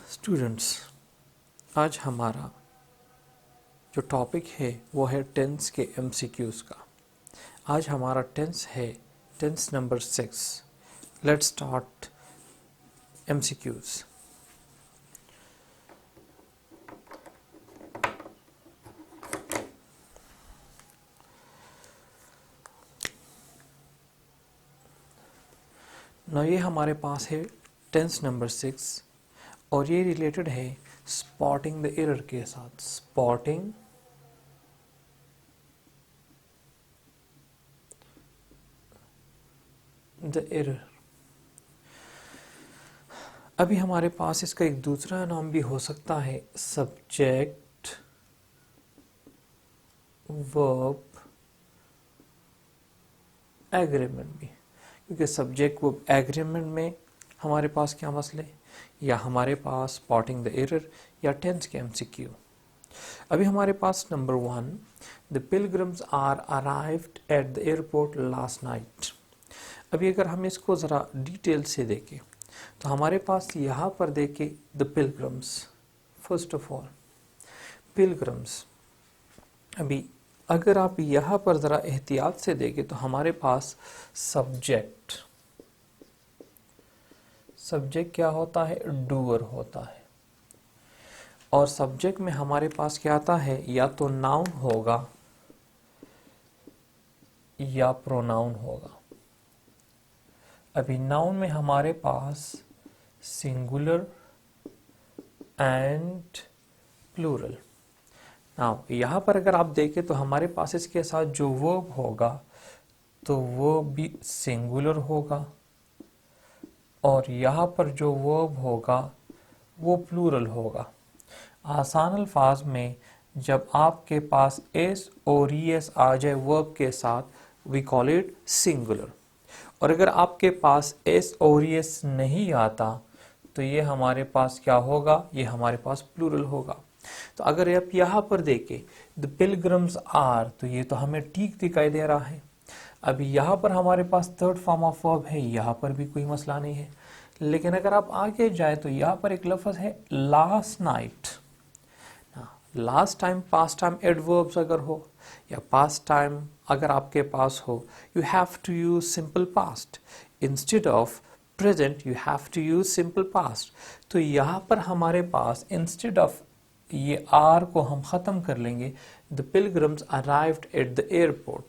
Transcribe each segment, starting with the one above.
Students, आज हमारा जो टॉपिक है वो है टेंस के एमसीक्यूज़ का। आज हमारा टेंस है tense number 6। Let's start MCQs. ना ये हमारे पास है टेंस नंबर 6 और ये रिलेटेड है स्पॉटिंग द एरर के साथ। Spotting the error. अभी हमारे पास इसका एक दूसरा नाम भी हो सकता है सब्जेक्ट वर्ब एग्रीमेंट भी, क्योंकि सब्जेक्ट वर्ब एग्रीमेंट में हमारे पास क्या मसले, या हमारे पास स्पॉटिंग द एरर या टेंस के एमसीक्यू। अभी हमारे पास number 1, the pilgrims are arrived at the airport last night. अभी अगर हम इसको ज़रा डिटेल से देखें तो हमारे पास यहाँ पर देखें the pilgrims. First of all pilgrims, अभी अगर आप यहाँ पर ज़रा एहतियात से देखें तो हमारे पास सब्जेक्ट क्या होता है, डूअर होता है। और सब्जेक्ट में हमारे पास क्या आता है, या तो नाउन होगा या प्रोनाउन होगा। अभी नाउन में हमारे पास सिंगुलर एंड प्लूरल। नाउ यहाँ पर अगर आप देखें तो हमारे पास इसके साथ जो वर्ब होगा तो वो भी सिंगुलर होगा, और यहाँ पर जो वर्ब होगा वो प्लूरल होगा। आसान अल्फाज में जब आपके पास एस और एस आ जाए वर्ब के साथ वी कॉल इट सिंगुलर, और अगर आपके पास एस और एस नहीं आता तो ये हमारे पास क्या होगा, ये हमारे पास प्लूरल होगा। तो अगर आप यहाँ पर देखें द पिलग्रिम्स आर, तो ये तो हमें ठीक दिखाई दे रहा है। अभी यहाँ पर हमारे पास थर्ड फॉर्म ऑफ वर्ब है, यहाँ पर भी कोई मसला नहीं है। लेकिन अगर आप आगे जाए तो यहाँ पर एक लफ्ज़ है last night. Last time past time adverbs अगर हो या पास्ट टाइम अगर आपके पास हो, you have to use simple past instead of present, you have to use simple past. तो यहाँ पर हमारे पास इंस्टेड ऑफ ये आर को हम ख़त्म कर लेंगे, the pilgrims arrived at the airport.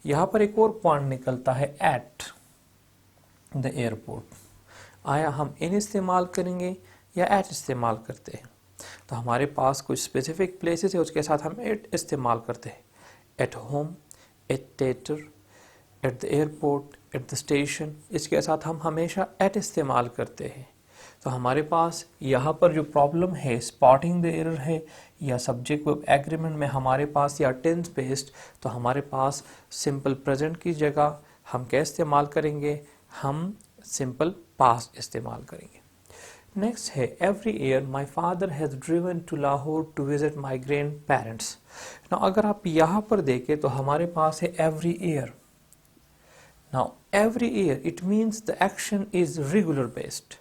यहाँ पर एक और पॉइंट निकलता है एट द एयरपोर्ट। आया हम इन इस्तेमाल करेंगे या एट इस्तेमाल करते हैं, तो हमारे पास कुछ स्पेसिफिक प्लेसेस है उसके साथ हम एट इस्तेमाल करते हैं। At home, at theatre, at the airport, at the station, इसके साथ हम हमेशा एट इस्तेमाल करते हैं। तो हमारे पास यहाँ पर जो प्रॉब्लम है स्पॉटिंग द एरर है या सब्जेक्ट वर्ब एग्रीमेंट में हमारे पास या टेंस बेस्ड, तो हमारे पास सिंपल प्रेजेंट की जगह हम क्या इस्तेमाल करेंगे, हम सिंपल पास्ट इस्तेमाल करेंगे। नेक्स्ट है every year my father has driven to Lahore to visit my grandparents. Now अगर आप यहाँ पर देखें तो हमारे पास है every year. Now every year it means the action is regular based.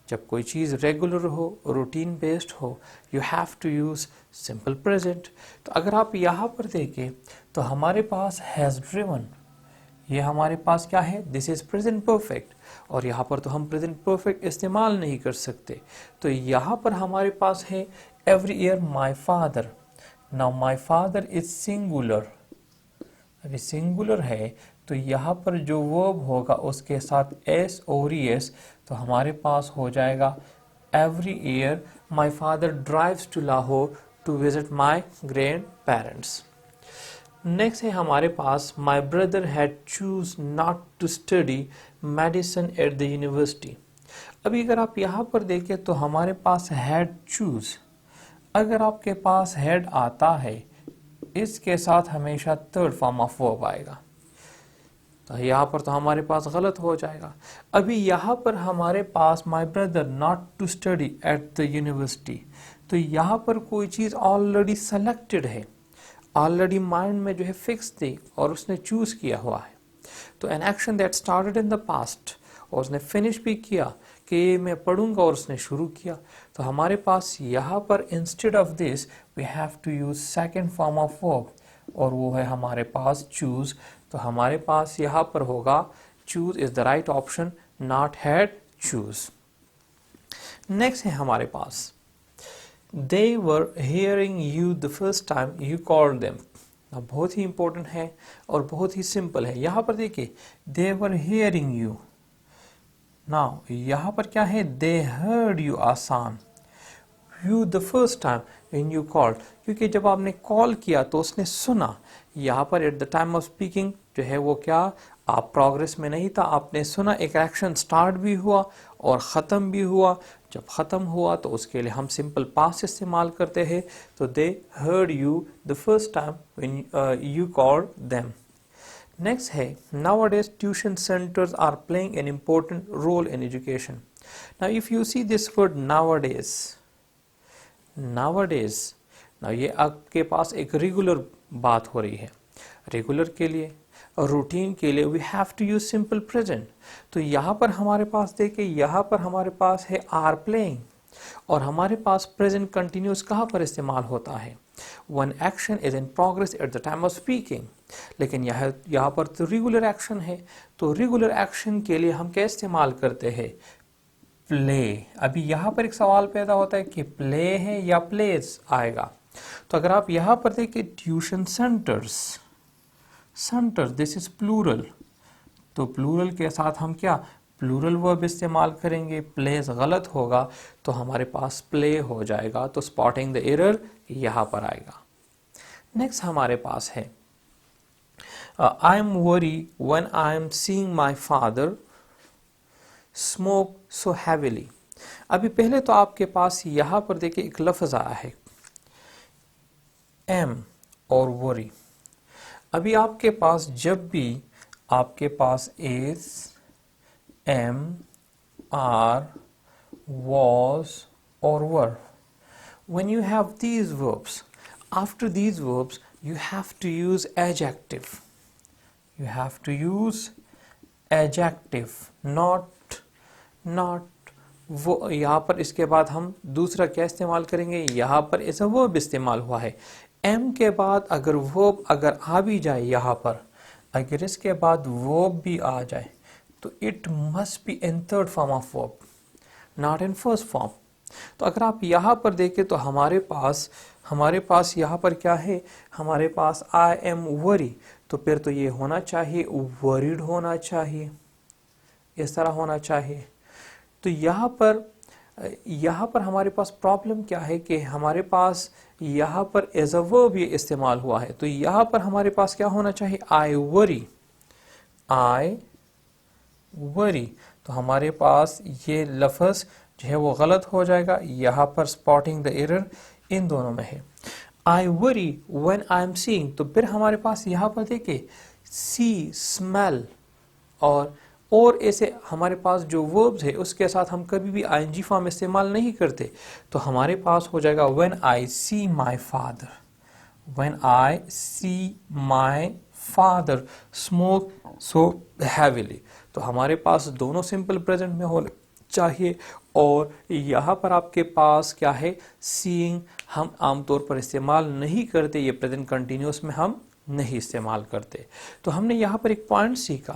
जब कोई चीज़ रेगुलर हो, रूटीन बेस्ड हो, you have to use simple present. तो अगर आप यहाँ पर देखें तो हमारे पास हैज़ ड्रिवन, ये हमारे पास क्या है, दिस इज प्रेजेंट परफेक्ट, और यहाँ पर तो हम प्रेजेंट परफेक्ट इस्तेमाल नहीं कर सकते। तो यहाँ पर हमारे पास है every year my father. Now my father is singular, अभी सिंगुलर है तो यहाँ पर जो वर्ब होगा उसके साथ एस और एस, तो हमारे पास हो जाएगा every year my father drives to Lahore to visit my grandparents. Next है हमारे पास my brother had choose not to study medicine at the university. अभी अगर आप यहाँ पर देखें तो हमारे पास हैड चूज, अगर आपके पास हैड आता है इसके साथ हमेशा थर्ड फॉर्म ऑफ वर्ब आएगा, तो यहाँ पर तो हमारे पास गलत हो जाएगा। अभी यहाँ पर हमारे पास my brother not to study at the university, तो यहाँ पर कोई चीज़ ऑलरेडी सेलेक्टेड है, ऑलरेडी माइंड में जो है फिक्स थी और उसने चूज किया हुआ है। तो an action that started in the past और उसने फिनिश भी किया कि मैं पढ़ूंगा और उसने शुरू किया, तो हमारे पास यहाँ पर instead of this we have to use second form of verb, और वो है हमारे पास चूज। तो हमारे पास यहाँ पर होगा choose is the right option, not had choose. Next है हमारे पास they were hearing you the first time you called them। अब बहुत ही इंपॉर्टेंट है और बहुत ही सिंपल है। यहाँ पर देखिए they were hearing you, now यहाँ पर क्या है, they heard you आसान, you the first time when you called, क्योंकि जब आपने कॉल किया तो उसने सुना। यहाँ पर at the time of speaking जो है वो क्या, आप प्रोग्रेस में नहीं था, आपने सुना, एक एक्शन स्टार्ट भी हुआ और ख़त्म भी हुआ। जब ख़त्म हुआ तो उसके लिए हम सिंपल पास्ट इस्तेमाल करते हैं, तो दे heard you the first time when you called them. Next है nowadays tuition centers are playing an important role in education। now if you see this word nowadays, now ये आपके पास एक रेगुलर बात हो रही है। रेगुलर के लिए और रूटीन के लिए we have to use simple present. तो यहाँ पर हमारे पास देखिए, यहाँ पर हमारे पास है आर प्लेइंग, और हमारे पास प्रेजेंट कंटिन्यूस कहाँ पर इस्तेमाल होता है, one action is in progress at the time of speaking. लेकिन यहाँ पर तो रेगुलर एक्शन है, तो रेगुलर एक्शन के लिए हम क्या इस्तेमाल करते हैं, प्ले। अभी यहाँ पर एक सवाल पैदा होता है कि प्ले है या प्लेस आएगा। तो अगर आप यहाँ पर देखिए tuition centres, centre this is plural, तो प्लूरल के साथ हम क्या प्लूरल वर्ब इस्तेमाल करेंगे। प्लेस गलत होगा तो हमारे पास प्ले हो जाएगा, तो स्पॉटिंग द एरर यहाँ पर आएगा। नेक्स्ट हमारे पास है I am worry when I am seeing my father smoke so heavily. अभी पहले तो आपके पास यहाँ पर देखिए एक लफ्ज आया है एम और वरी। अभी आपके पास जब भी आपके पास is, am, are, was or were, when you have these verbs, after these verbs you have to use adjective, you have to use adjective, not वो यहाँ पर इसके बाद हम दूसरा क्या इस्तेमाल करेंगे, यहाँ पर एज अ वर्ब इस्तेमाल हुआ है। एम के बाद अगर वर्ब अगर आ भी जाए, यहाँ पर अगर इसके बाद वर्ब भी आ जाए तो it must be in third form of verb, not in first form. तो अगर आप यहाँ पर देखें तो हमारे पास यहाँ पर क्या है, हमारे पास आई एम वरी, तो फिर तो ये होना चाहिए वरीड होना चाहिए, इस तरह होना चाहिए। तो यहाँ पर हमारे पास प्रॉब्लम क्या है कि हमारे पास यहाँ पर एज अ वर्ब ये इस्तेमाल हुआ है, तो यहाँ पर हमारे पास क्या होना चाहिए, आई वरी। तो हमारे पास ये लफ्ज जो है वो गलत हो जाएगा, यहाँ पर स्पॉटिंग द एरर इन दोनों में है। I worry when I am seeing, तो फिर हमारे पास यहाँ पर देखिए सी, स्मेल और ऐसे हमारे पास जो वर्ब्स है उसके साथ हम कभी भी आईएनजी फॉर्म इस्तेमाल नहीं करते। तो हमारे पास हो जाएगा when I see my father, when I see my father smoke so heavily. तो हमारे पास दोनों सिंपल प्रेजेंट में होने चाहिए, और यहाँ पर आपके पास क्या है, सीइंग हम आमतौर पर इस्तेमाल नहीं करते, ये प्रेजेंट कंटिन्यूस में हम नहीं इस्तेमाल करते। तो हमने यहाँ पर एक पॉइंट सीखा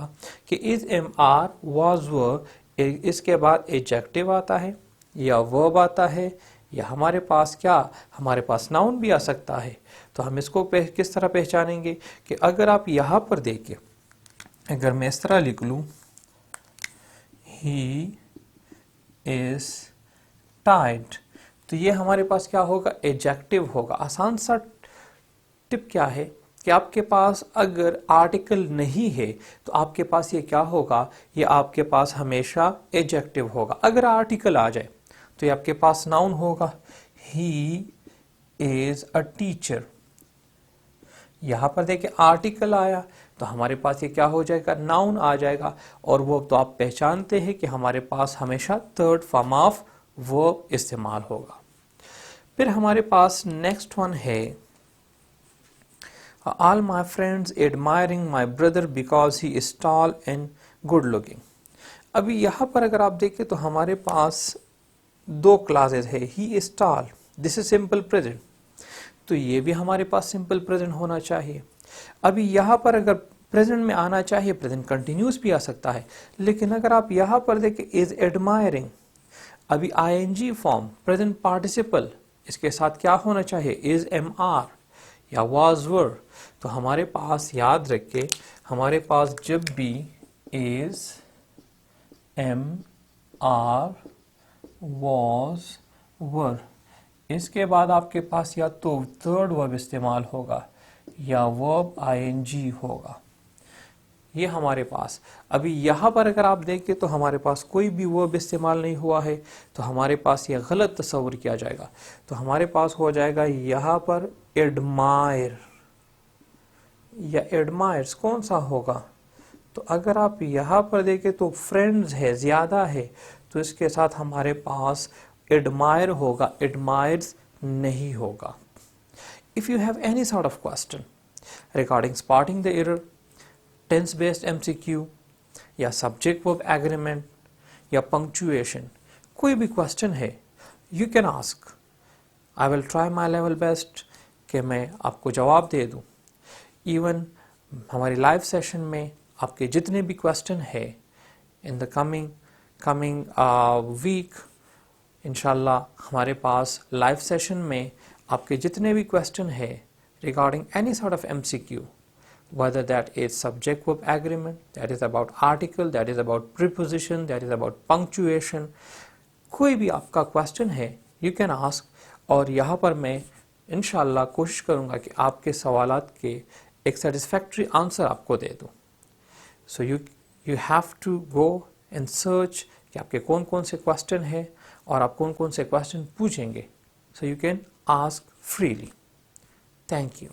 कि is, am, are, was, were, इसके बाद एडजेक्टिव आता है या वर्ब आता है, या हमारे पास क्या, हमारे पास नाउन भी आ सकता है। तो हम इसको किस तरह पहचानेंगे कि अगर आप यहाँ पर देखें, अगर मैं इस तरह लिख लूँ ही इज टाइड, तो ये हमारे पास क्या होगा, एडजेक्टिव होगा। आसान सा टिप क्या है कि आपके पास अगर आर्टिकल नहीं है तो आपके पास ये क्या होगा, ये आपके पास हमेशा एडजेक्टिव होगा। अगर आर्टिकल आ जाए तो ये आपके पास नाउन होगा, ही इज अ टीचर। यहाँ पर देखिए आर्टिकल आया तो हमारे पास ये क्या हो जाएगा, नाउन आ जाएगा, और वो तो आप पहचानते हैं कि हमारे पास हमेशा थर्ड फॉर्म ऑफ वर्ब इस्तेमाल होगा। फिर हमारे पास नेक्स्ट वन है all my friends admiring my brother because he is tall and good looking। अभी यहाँ पर अगर आप देखें तो हमारे पास दो क्लासेस है, he is tall, this is simple present, तो ये भी हमारे पास सिंपल प्रेजेंट होना चाहिए। अभी यहाँ पर अगर प्रेजेंट में आना चाहिए, प्रेजेंट कंटिन्यूस भी आ सकता है, लेकिन अगर आप यहाँ पर देखें इज एडमायरिंग, अभी आईएनजी फॉर्म प्रेजेंट पार्टिसिपल, इसके साथ क्या होना चाहिए, इज एम आर या वाज वर। तो हमारे पास याद रखे, हमारे पास जब भी is am are was were, इसके बाद आपके पास या तो थर्ड वर्ब इस्तेमाल होगा या वर्ब आईएनजी होगा। ये हमारे पास, अभी यहाँ पर अगर आप देखें तो हमारे पास कोई भी वर्ब इस्तेमाल नहीं हुआ है, तो हमारे पास ये गलत तस्वर किया जाएगा। तो हमारे पास हो जाएगा यहाँ पर एडमायर या एडमायर्स, कौन सा होगा। तो अगर आप यहाँ पर देखें तो फ्रेंड्स है, ज़्यादा है, तो इसके साथ हमारे पास एडमायर होगा, एडमायर्स नहीं होगा। If you have any sort of question regarding spotting the error, tense based MCQ या सब्जेक्ट वर्ब एग्रीमेंट या पंक्चुएशन, कोई भी क्वेश्चन है, you can ask, I will try my level best कि मैं आपको जवाब दे दूँ। इवन हमारी लाइव सेशन में आपके जितने भी क्वेश्चन है इन द कमिंग वीक, इंशाल्लाह हमारे पास लाइव सेशन में आपके जितने भी क्वेश्चन है regarding any sort of MCQ, whether that is subject verb agreement, that is about article, that is about preposition, that is about punctuation, कोई भी आपका क्वेश्चन है you can ask, और यहाँ पर मैं इंशाल्लाह कोशिश करूँगा कि आपके सवालात के एक सेटिस्फैक्ट्री आंसर आपको दे दूँ। सो you have to go and search कि आपके कौन कौन से क्वेश्चन है और आप कौन कौन से क्वेश्चन पूछेंगे, so you can ask freely. Thank you.